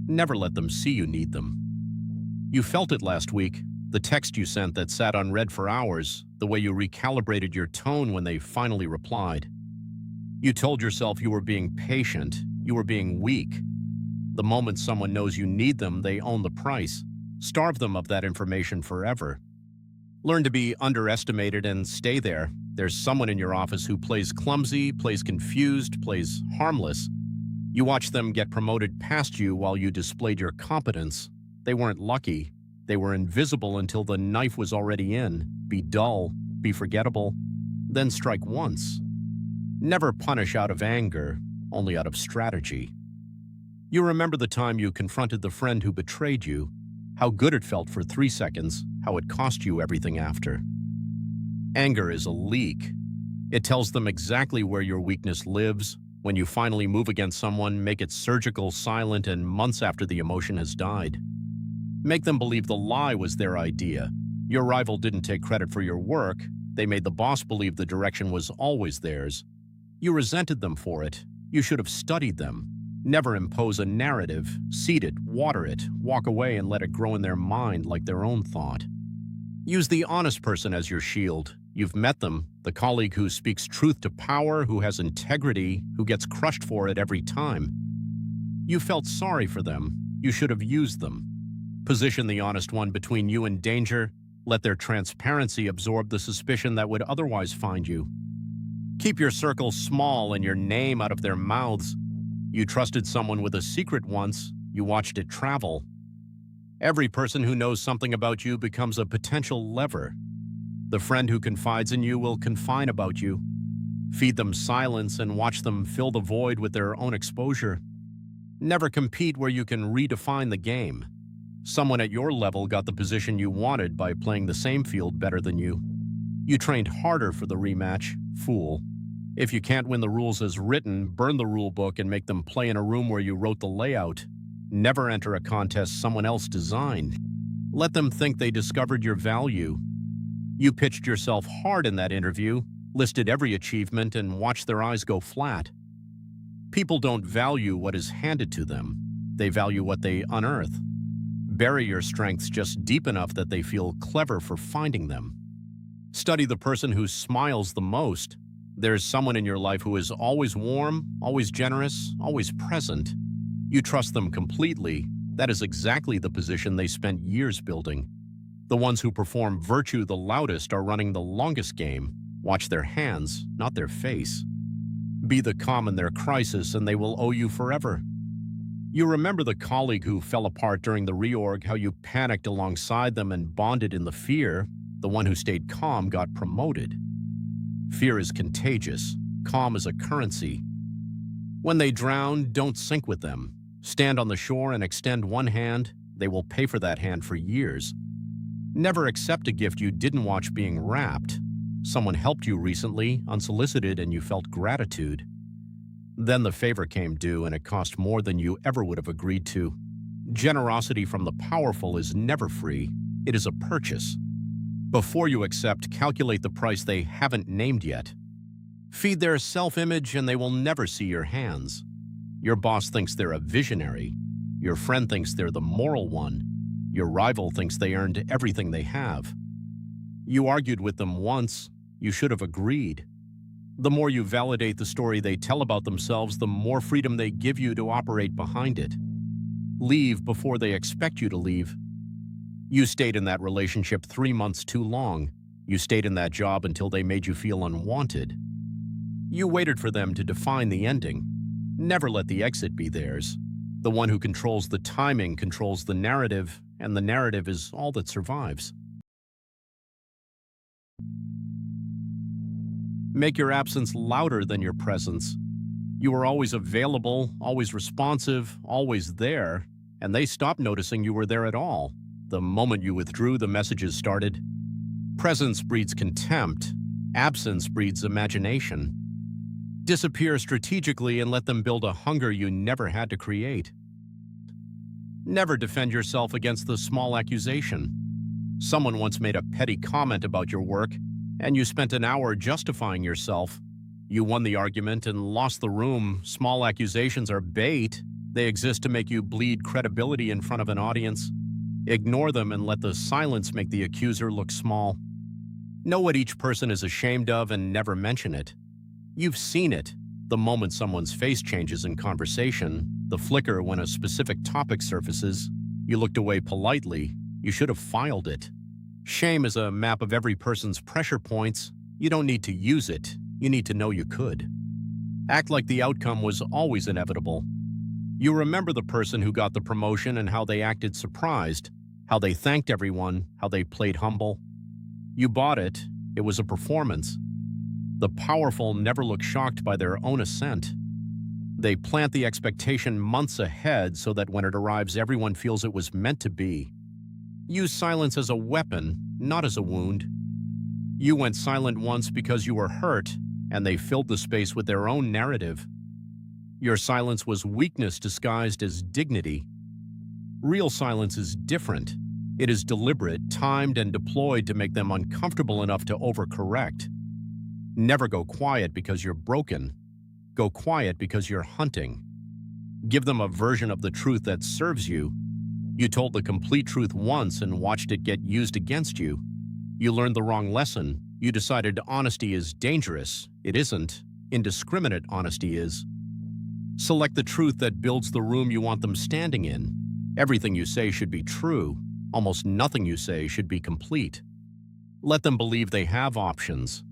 Never let them see you need them. You felt it last week, the text you sent that sat unread for hours, the way you recalibrated your tone when they finally replied. You told yourself you were being patient, you were being weak. The moment someone knows you need them, they own the price. Starve them of that information forever. Learn to be underestimated and stay there. There's someone in your office who plays clumsy, plays confused, plays harmless. You watch them get promoted past you while you displayed your competence. They weren't lucky. They were invisible until the knife was already in. Be dull, be forgettable, then strike once. Never punish out of anger, only out of strategy. You remember the time you confronted the friend who betrayed you, how good it felt for 3 seconds, how it cost you everything after. Anger is a leak. It tells them exactly where your weakness lives. When you finally move against someone, make it surgical, silent, and months after the emotion has died. Make them believe the lie was their idea. Your rival didn't take credit for your work. They made the boss believe the direction was always theirs. You resented them for it. You should have studied them. Never impose a narrative. Seed it, water it, walk away and let it grow in their mind like their own thought. Use the honest person as your shield. You've met them, the colleague who speaks truth to power, who has integrity, who gets crushed for it every time. You felt sorry for them. You should have used them. Position the honest one between you and danger. Let their transparency absorb the suspicion that would otherwise find you. Keep your circle small and your name out of their mouths. You trusted someone with a secret once. You watched it travel. Every person who knows something about you becomes a potential lever. The friend who confides in you will confine about you. Feed them silence and watch them fill the void with their own exposure. Never compete where you can redefine the game. Someone at your level got the position you wanted by playing the same field better than you. You trained harder for the rematch, fool. If you can't win the rules as written, burn the rule book and make them play in a room where you wrote the layout. Never enter a contest someone else designed. Let them think they discovered your value. You pitched yourself hard in that interview, listed every achievement, and watched their eyes go flat. People don't value what is handed to them. They value what they unearth. Bury your strengths just deep enough that they feel clever for finding them. Study the person who smiles the most. There's someone in your life who is always warm, always generous, always present. You trust them completely. That is exactly the position they spent years building. The ones who perform virtue the loudest are running the longest game. Watch their hands, not their face. Be the calm in their crisis and they will owe you forever. You remember the colleague who fell apart during the reorg, how you panicked alongside them and bonded in the fear. The one who stayed calm got promoted. Fear is contagious. Calm is a currency. When they drown, don't sink with them. Stand on the shore and extend one hand. They will pay for that hand for years. Never accept a gift you didn't watch being wrapped. Someone helped you recently, unsolicited, and you felt gratitude. Then the favor came due and it cost more than you ever would have agreed to. Generosity from the powerful is never free. It is a purchase. Before you accept, calculate the price they haven't named yet. Feed their self-image and they will never see your hands. Your boss thinks they're a visionary. Your friend thinks they're the moral one. Your rival thinks they earned everything they have. You argued with them once. You should have agreed. The more you validate the story they tell about themselves, the more freedom they give you to operate behind it. Leave before they expect you to leave. You stayed in that relationship 3 months too long. You stayed in that job until they made you feel unwanted. You waited for them to define the ending. Never let the exit be theirs. The one who controls the timing controls the narrative, and the narrative is all that survives. Make your absence louder than your presence. You were always available, always responsive, always there, and they stopped noticing you were there at all. The moment you withdrew, the messages started. Presence breeds contempt. Absence breeds imagination. Disappear strategically and let them build a hunger you never had to create. Never defend yourself against the small accusation. Someone once made a petty comment about your work, and you spent an hour justifying yourself. You won the argument and lost the room. Small accusations are bait. They exist to make you bleed credibility in front of an audience. Ignore them and let the silence make the accuser look small. Know what each person is ashamed of and never mention it. You've seen it. The moment someone's face changes in conversation, the flicker when a specific topic surfaces, you looked away politely, you should have filed it. Shame is a map of every person's pressure points. You don't need to use it, you need to know you could. Act like the outcome was always inevitable. You remember the person who got the promotion and how they acted surprised, how they thanked everyone, how they played humble. You bought it, it was a performance. The powerful never look shocked by their own ascent. They plant the expectation months ahead so that when it arrives, everyone feels it was meant to be. Use silence as a weapon, not as a wound. You went silent once because you were hurt, and they filled the space with their own narrative. Your silence was weakness disguised as dignity. Real silence is different. It is deliberate, timed, and deployed to make them uncomfortable enough to overcorrect. Never go quiet because you're broken. Go quiet because you're hunting. Give them a version of the truth that serves you. You told the complete truth once and watched it get used against you. You learned the wrong lesson. You decided honesty is dangerous. It isn't. Indiscriminate honesty is. Select the truth that builds the room you want them standing in. Everything you say should be true. Almost nothing you say should be complete. Let them believe they have options.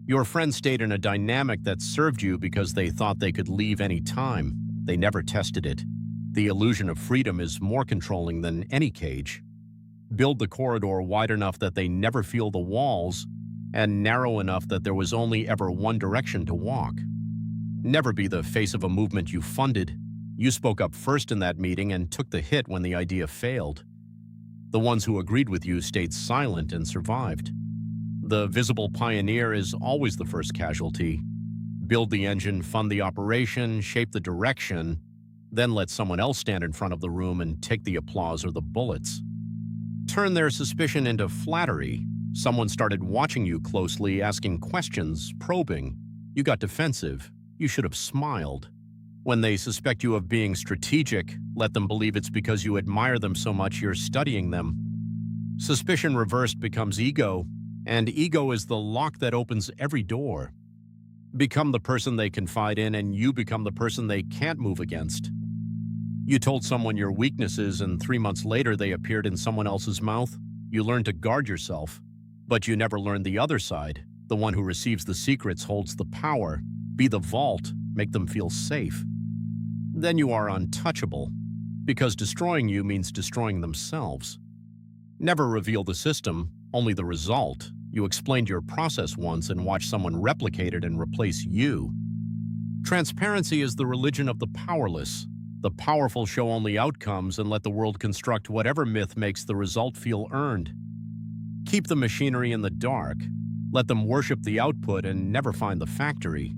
Your friend stayed in a dynamic that served you because they thought they could leave any time. They never tested it. The illusion of freedom is more controlling than any cage. Build the corridor wide enough that they never feel the walls, and narrow enough that there was only ever one direction to walk. Never be the face of a movement you funded. You spoke up first in that meeting and took the hit when the idea failed. The ones who agreed with you stayed silent and survived. The visible pioneer is always the first casualty. Build the engine, fund the operation, shape the direction, then let someone else stand in front of the room and take the applause or the bullets. Turn their suspicion into flattery. Someone started watching you closely, asking questions, probing. You got defensive. You should have smiled. When they suspect you of being strategic, let them believe it's because you admire them so much you're studying them. Suspicion reversed becomes ego, and ego is the lock that opens every door. Become the person they confide in, and you become the person they can't move against. You told someone your weaknesses, and 3 months later they appeared in someone else's mouth. You learned to guard yourself, but you never learned the other side. The one who receives the secrets holds the power. Be the vault, make them feel safe. Then you are untouchable, because destroying you means destroying themselves. Never reveal the system, only the result. You explained your process once and watched someone replicate it and replace you. Transparency is the religion of the powerless. The powerful show only outcomes and let the world construct whatever myth makes the result feel earned. Keep the machinery in the dark. Let them worship the output and never find the factory.